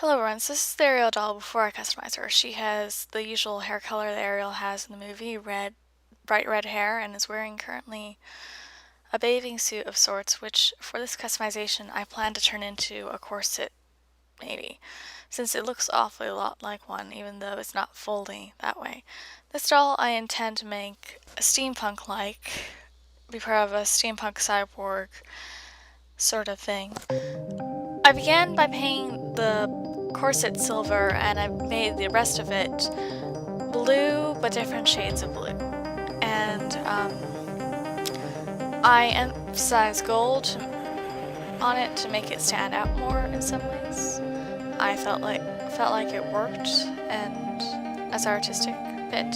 Hello everyone, so this is the Ariel doll before I customize her. She has the usual hair color that Ariel has in the movie, bright red hair, and is wearing currently a bathing suit of sorts, which for this customization I plan to turn into a corset, maybe, since it looks awfully a lot like one, even though it's not fully that way. This doll I intend to make a steampunk-like, be part of a Steampunk-Cyborg sort of thing. I began by painting the corset silver, and I made the rest of it blue, but different shades of blue. And I emphasized gold on it to make it stand out more in some ways. I felt like it worked, and as an artistic bit.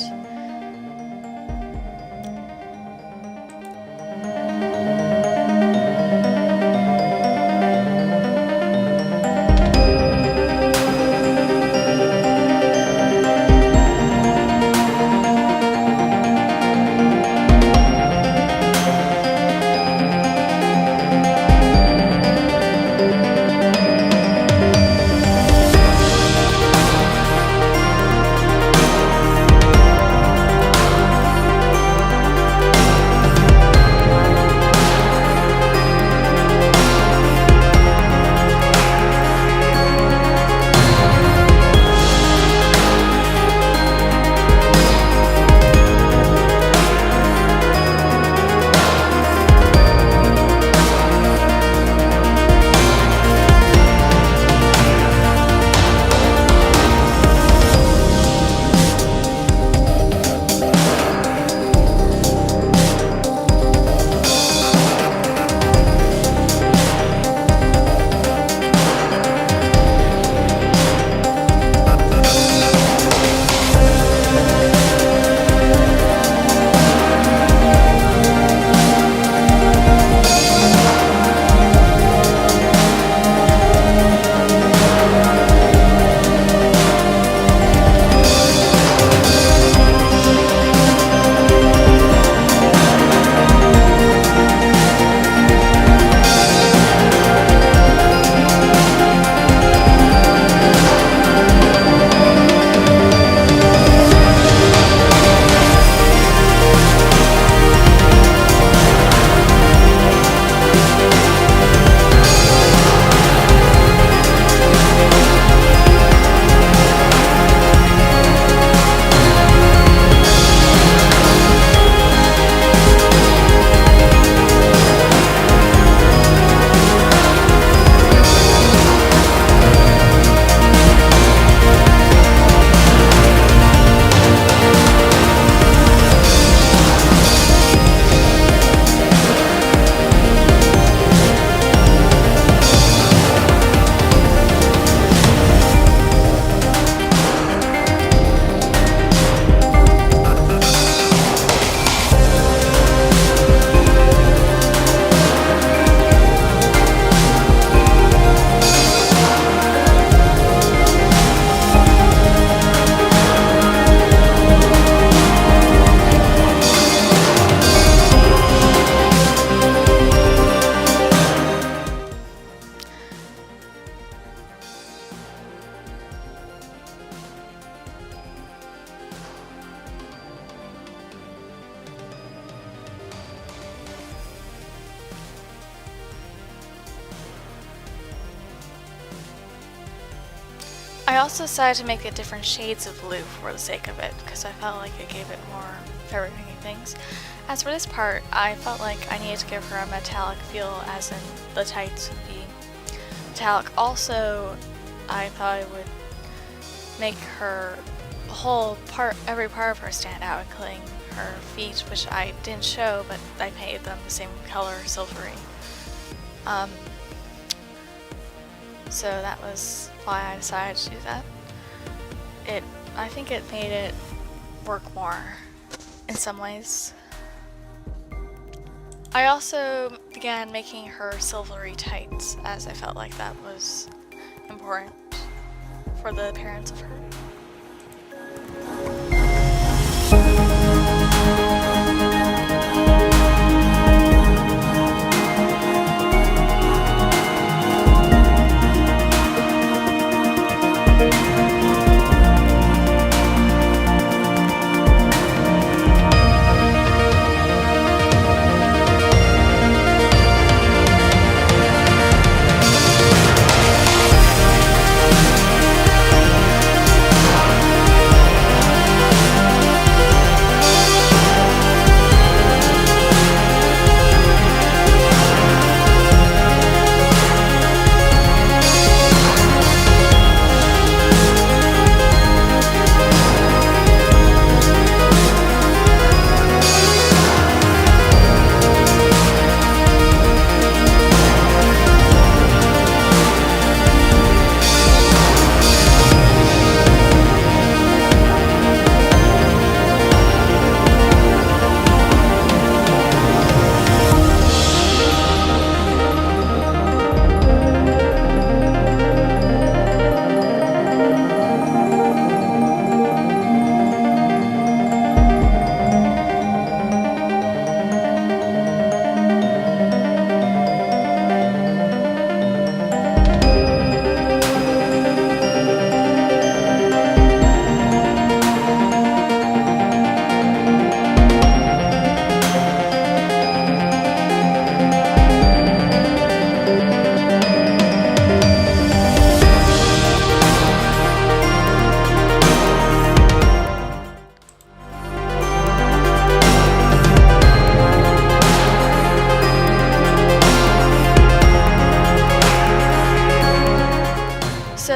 I also decided to make it different shades of blue for the sake of it, because I felt like it gave it more everything things. As for this part, I felt like I needed to give her a metallic feel, as in the tights would be metallic. Also, I thought it would make her every part of her stand out, including her feet, which I didn't show, but I painted them the same color, silvery. So that was why I decided to do that. I think it made it work more in some ways. I also began making her silvery tights, as I felt like that was important for the appearance of her.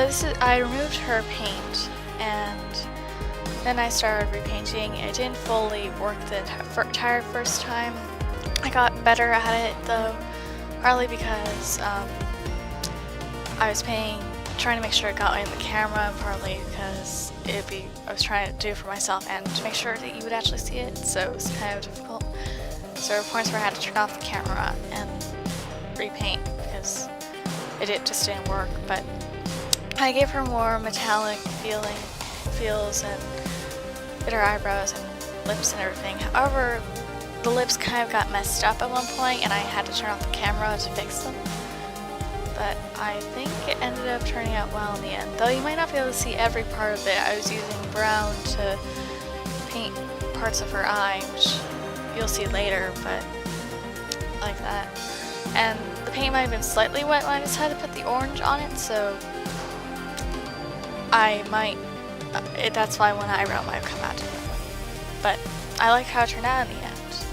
So I removed her paint, and then I started repainting. It didn't fully work the entire first time. I got better at it though, partly because I was trying to make sure it got in the camera, partly because I was trying to do it for myself and to make sure that you would actually see it, so it was kind of difficult. So there were points where I had to turn off the camera and repaint because it just didn't work. But I gave her more metallic feels and did her eyebrows and lips and everything. However, the lips kind of got messed up at one point and I had to turn off the camera to fix them. But I think it ended up turning out well in the end. Though you might not be able to see every part of it. I was using brown to paint parts of her eye, which you'll see later, but like that. And the paint might have been slightly wet when I decided to put the orange on it, so that's why one eyebrow might have come out differently. But I like how it turned out in the end,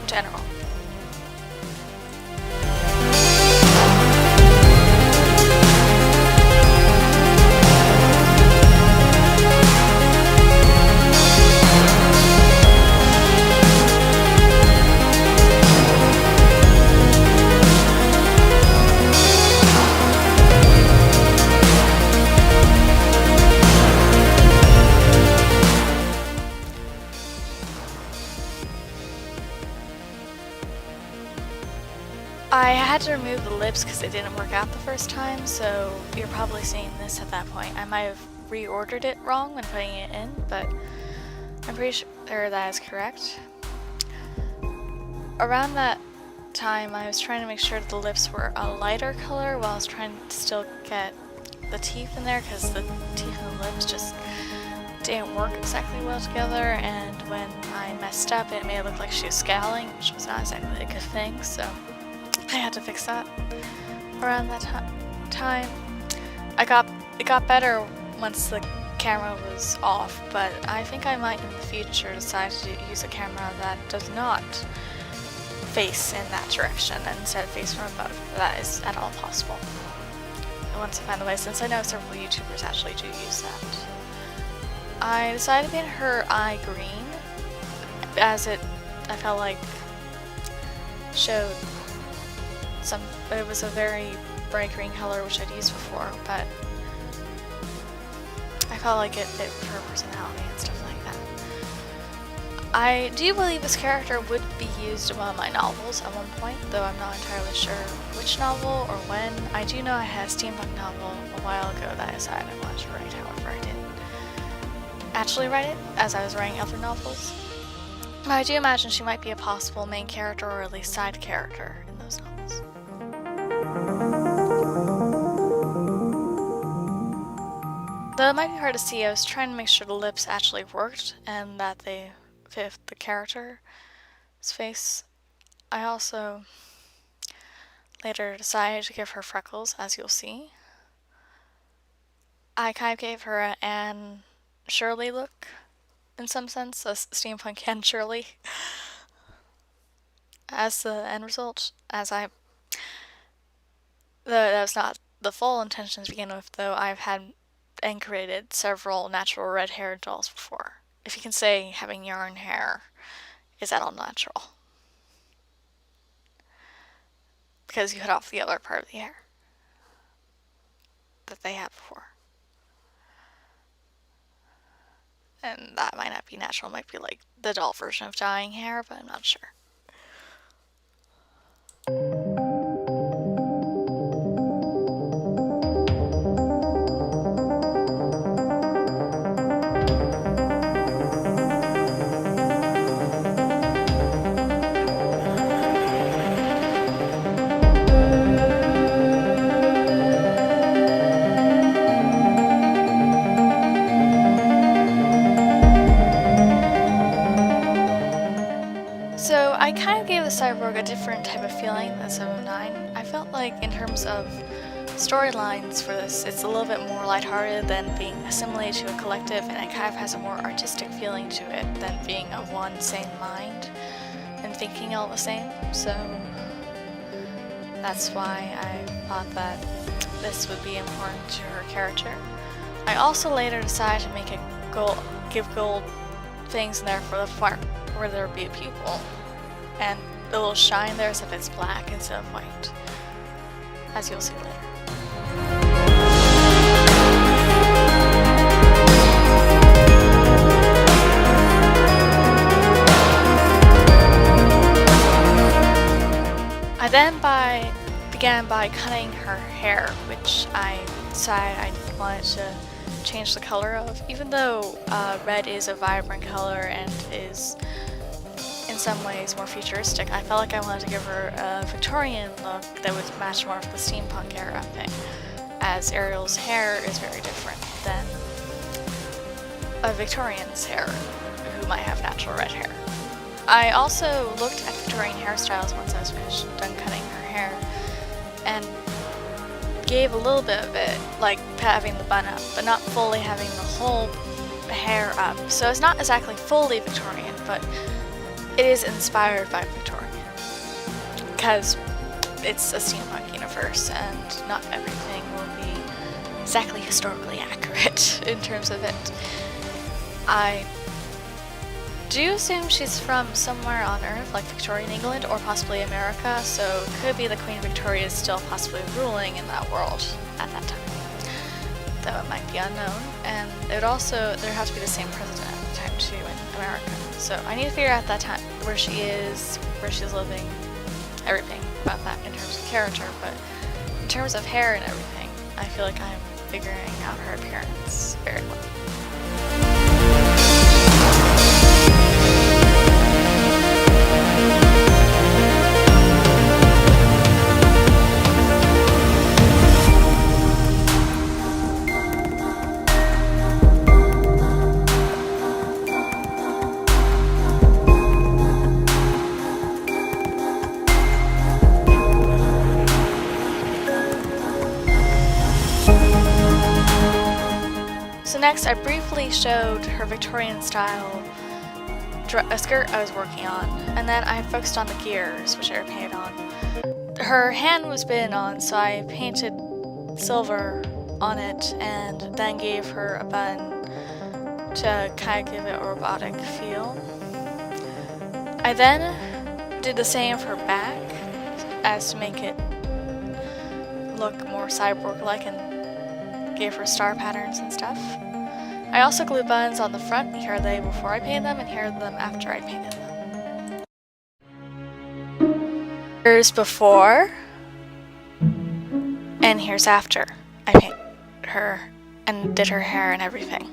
in general. I had to remove the lips because it didn't work out the first time, so you're probably seeing this at that point. I might have reordered it wrong when putting it in, but I'm pretty sure that is correct. Around that time, I was trying to make sure that the lips were a lighter color while I was trying to still get the teeth in there, because the teeth and the lips just didn't work exactly well together, and when I messed up, it made it look like she was scowling, which was not exactly a good thing, so I had to fix that. Around that time, it got better once the camera was off, but I think I might in the future decide to use a camera that does not face in that direction and instead face from above, if that is at all possible. And once I find the way, since I know several YouTubers actually do use that. I decided to paint her eye green, as I felt like showed it was a very bright green color which I'd used before, but I felt like it fit her personality and stuff like that. I do believe this character would be used in one of my novels at one point, though I'm not entirely sure which novel or when. I do know I had a steampunk novel a while ago that I decided I wanted to write, however I didn't actually write it as I was writing other novels. But I do imagine she might be a possible main character or at least side character in those novels. Though it might be hard to see, I was trying to make sure the lips actually worked and that they fit the character's face. I also later decided to give her freckles, as you'll see. I kind of gave her an Anne Shirley look, in some sense, a steampunk Anne Shirley, as the end result, though that was not the full intention to begin with, though I've had and created several natural red hair dolls before. If you can say having yarn hair is at all natural. Because you cut off the other part of the hair that they had before. And that might not be natural, it might be like the doll version of dyeing hair, but I'm not sure. So I kind of gave the Cyborg a different type of feeling than 709. I felt like in terms of storylines for this, it's a little bit more lighthearted than being assimilated to a collective, and it kind of has a more artistic feeling to it than being a one sane mind and thinking all the same. So that's why I thought that this would be important to her character. I also later decided to make it gold, give gold things in there for the part where there would be a pupil, and the little shine there as if it's black instead of white, as you'll see later. I then began by cutting her hair, which I decided I wanted to change the color of. Even though red is a vibrant color and is in some ways more futuristic, I felt like I wanted to give her a Victorian look that would match more of the steampunk era thing, as Ariel's hair is very different than a Victorian's hair, who might have natural red hair. I also looked at Victorian hairstyles once I was done cutting her hair, and gave a little bit of it, like having the bun up, but not fully having the whole hair up. So it's not exactly fully Victorian, but it is inspired by Victorian, because it's a steampunk universe and not everything will be exactly historically accurate in terms of it. I do assume she's from somewhere on Earth, like Victorian England or possibly America, so it could be that Queen Victoria is still possibly ruling in that world at that time, though it might be unknown. And it would also, there have to be the same president at the time too in America. So I need to figure out that time where she is, where she's living, everything about that in terms of character. But in terms of hair and everything, I feel like I'm figuring out her appearance very well. So next, I briefly showed her Victorian style skirt I was working on, and then I focused on the gears, which I painted on. Her hand was been on, so I painted silver on it, and then gave her a bun to kind of give it a robotic feel. I then did the same for her back, as to make it look more cyborg-like, and gave her star patterns and stuff. I also glued buttons on the front. Here are they before I painted them, and here are them after I painted them. Here's before, and here's after I painted her and did her hair and everything.